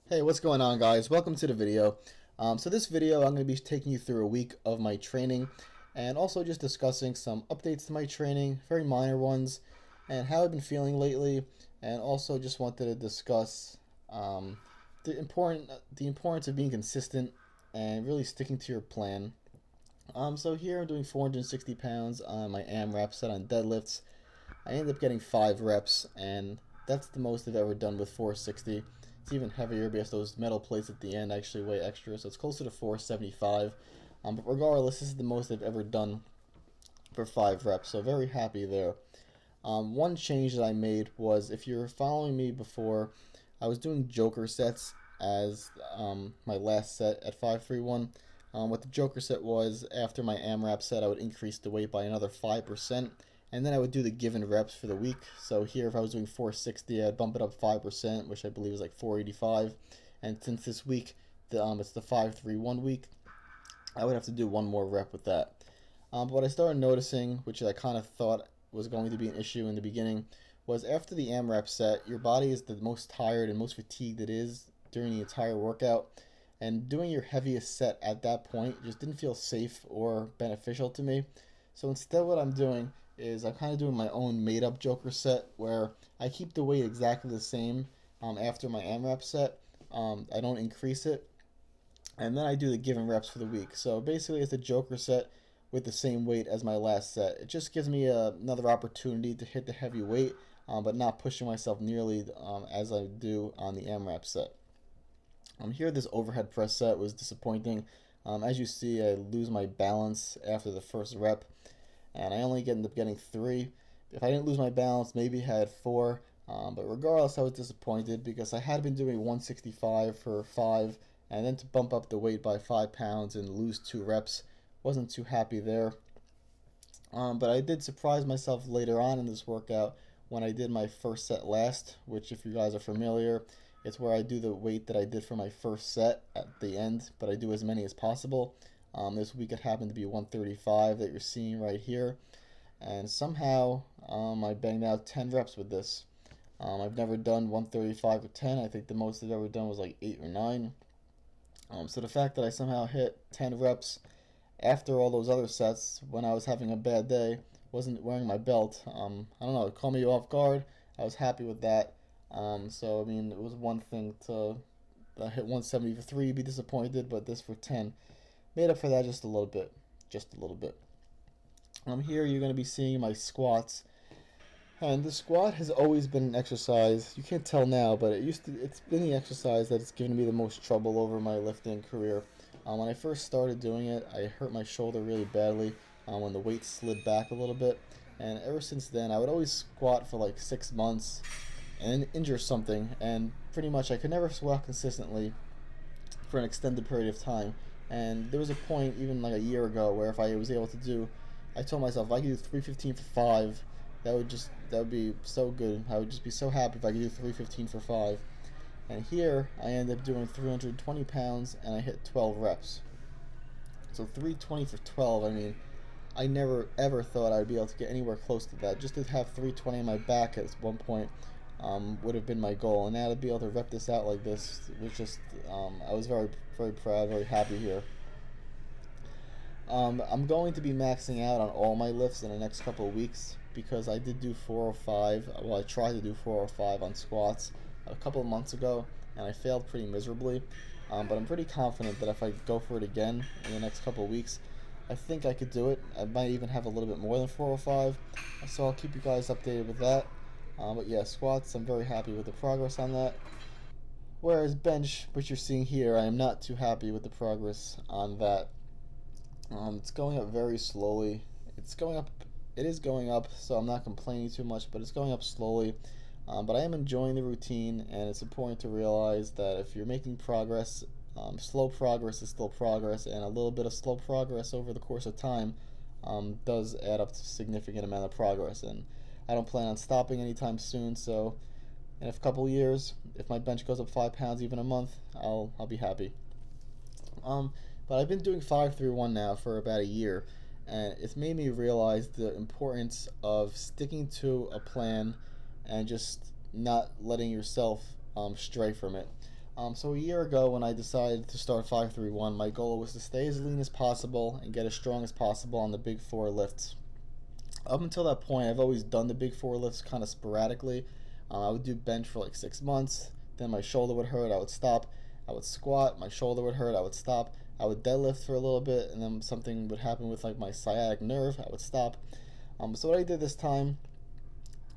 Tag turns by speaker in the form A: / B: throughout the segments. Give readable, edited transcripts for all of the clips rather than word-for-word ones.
A: Hey, what's going on, guys? Welcome to the video. So this video, I'm going to be taking you through a week of my training and also just discussing some updates to my training, very minor ones, and how I've been feeling lately, and also just wanted to discuss the importance of being consistent and really sticking to your plan. So here I'm doing 460 pounds on my AMRAP set on deadlifts. I ended up getting 5 reps, and that's the most I've ever done with 460. It's even heavier because those metal plates at the end actually weigh extra, so it's closer to 475. But regardless, this is the most I've ever done for 5 reps, so very happy there. One change that I made was, if you're following me before, I was doing Joker sets as my last set at 531. What the Joker set was, after my AMRAP set, I would increase the weight by another 5%, and then I would do the given reps for the week. So here, if I was doing 460, I'd bump it up 5%, which I believe is like 485. And since this week, it's the 531 week, I would have to do one more rep with that. But what I started noticing, which I kind of thought was going to be an issue in the beginning, was after the AMRAP set, your body is the most tired and most fatigued it is during the entire workout. And doing your heaviest set at that point just didn't feel safe or beneficial to me. So instead, what I'm doing is I'm kind of doing my own made-up Joker set where I keep the weight exactly the same after my AMRAP set. I don't increase it, and then I do the given reps for the week. So basically, it's a Joker set with the same weight as my last set. It just gives me another opportunity to hit the heavy weight, but not pushing myself nearly as I do on the AMRAP set. Here, this overhead press set was disappointing. As you see, I lose my balance after the first rep, and I only end up getting 3. If I didn't lose my balance, maybe I had 4. But regardless, I was disappointed because I had been doing 165 for 5, and then to bump up the weight by 5 pounds and lose 2 reps, wasn't too happy there. But I did surprise myself later on in this workout when I did my first set last, which, if you guys are familiar, it's where I do the weight that I did for my first set at the end, but I do as many as possible. This week it happened to be 135 that you're seeing right here, and somehow I banged out 10 reps with this. I've never done 135 or 10. I think the most I've ever done was like 8 or 9. So the fact that I somehow hit 10 reps after all those other sets when I was having a bad day, wasn't wearing my belt, I don't know, it caught me off guard. I was happy with that. So I mean, it was one thing to hit 170 for 3, be disappointed, but this for 10 made up for that just a little bit, Here you're going to be seeing my squats, and the squat has always been an exercise. You can't tell now, but it's been the exercise that's given me the most trouble over my lifting career. When I first started doing it, I hurt my shoulder really badly when the weight slid back a little bit, and ever since then, I would always squat for like 6 months and injure something, and pretty much I could never squat consistently for an extended period of time. And there was a point, even like a year ago, where if I was able to do, I told myself if I could do 315 for 5, that would be so good. I would just be so happy if I could do 315 for 5. And here I ended up doing 320 pounds and I hit 12 reps. So 320 for 12, I mean, I never ever thought I'd be able to get anywhere close to that. Just to have 320 on my back at one point would have been my goal, and now to be able to rep this out like this was just, I was very, very proud, very happy here. I'm going to be maxing out on all my lifts in the next couple of weeks because I did do 405. Well, I tried to do 405 on squats a couple of months ago, and I failed pretty miserably. But I'm pretty confident that if I go for it again in the next couple of weeks, I think I could do it. I might even have a little bit more than 405, so I'll keep you guys updated with that. But yeah, squats, I'm very happy with the progress on that. Whereas bench, which you're seeing here, I am not too happy with the progress on that. It's going up very slowly. It is going up, so I'm not complaining too much, but it's going up slowly. But I am enjoying the routine, and it's important to realize that if you're making progress, slow progress is still progress, and a little bit of slow progress over the course of time does add up to a significant amount of progress. And I don't plan on stopping anytime soon, so in a couple of years, if my bench goes up 5 pounds even a month, I'll be happy. But I've been doing 531 now for about a year, and it's made me realize the importance of sticking to a plan and just not letting yourself stray from it. So a year ago when I decided to start 531, my goal was to stay as lean as possible and get as strong as possible on the big four lifts. Up until that point, I've always done the big four lifts kind of sporadically. I would do bench for like 6 months, then my shoulder would hurt, I would stop. I would squat, my shoulder would hurt, I would stop. I would deadlift for a little bit, and then something would happen with like my sciatic nerve, I would stop. So what I did this time,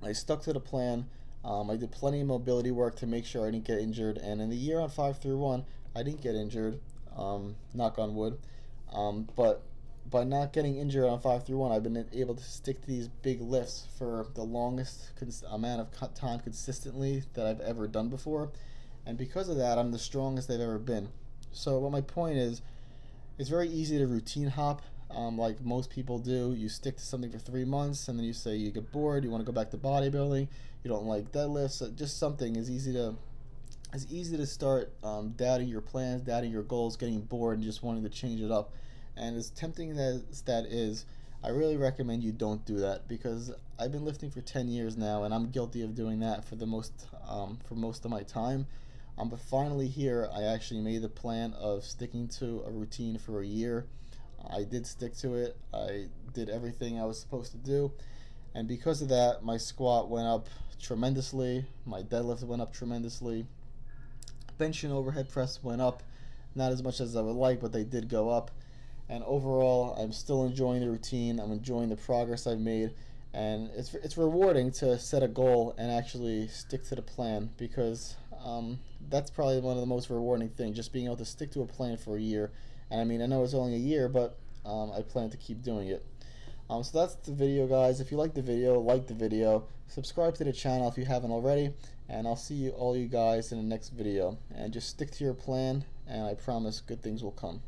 A: I stuck to the plan. I did plenty of mobility work to make sure I didn't get injured, and in the year on 531, I didn't get injured, knock on wood. But by not getting injured on 531, I've been able to stick to these big lifts for the longest amount of time consistently that I've ever done before, and because of that, I'm the strongest I've ever been. So what my point is, it's very easy to routine hop. Like most people do. You stick to something for 3 months and then you say you get bored, you want to go back to bodybuilding, you don't like deadlifts, just something is easy to start doubting your plans, doubting your goals, getting bored and just wanting to change it up. And as tempting as that is, I really recommend you don't do that, because I've been lifting for 10 years now and I'm guilty of doing that for most of my time. But finally here I actually made the plan of sticking to a routine for a year. I did stick to it. I did everything I was supposed to do, and because of that, my squat went up tremendously, my deadlift went up tremendously, bench and overhead press went up, not as much as I would like, but they did go up. And overall, I'm still enjoying the routine. I'm enjoying the progress I've made, and it's rewarding to set a goal and actually stick to the plan, because that's probably one of the most rewarding things, just being able to stick to a plan for a year. And I mean, I know it's only a year, but I plan to keep doing it. So that's the video, guys. If you like the video, subscribe to the channel if you haven't already, and I'll see all you guys in the next video. And just stick to your plan, and I promise good things will come.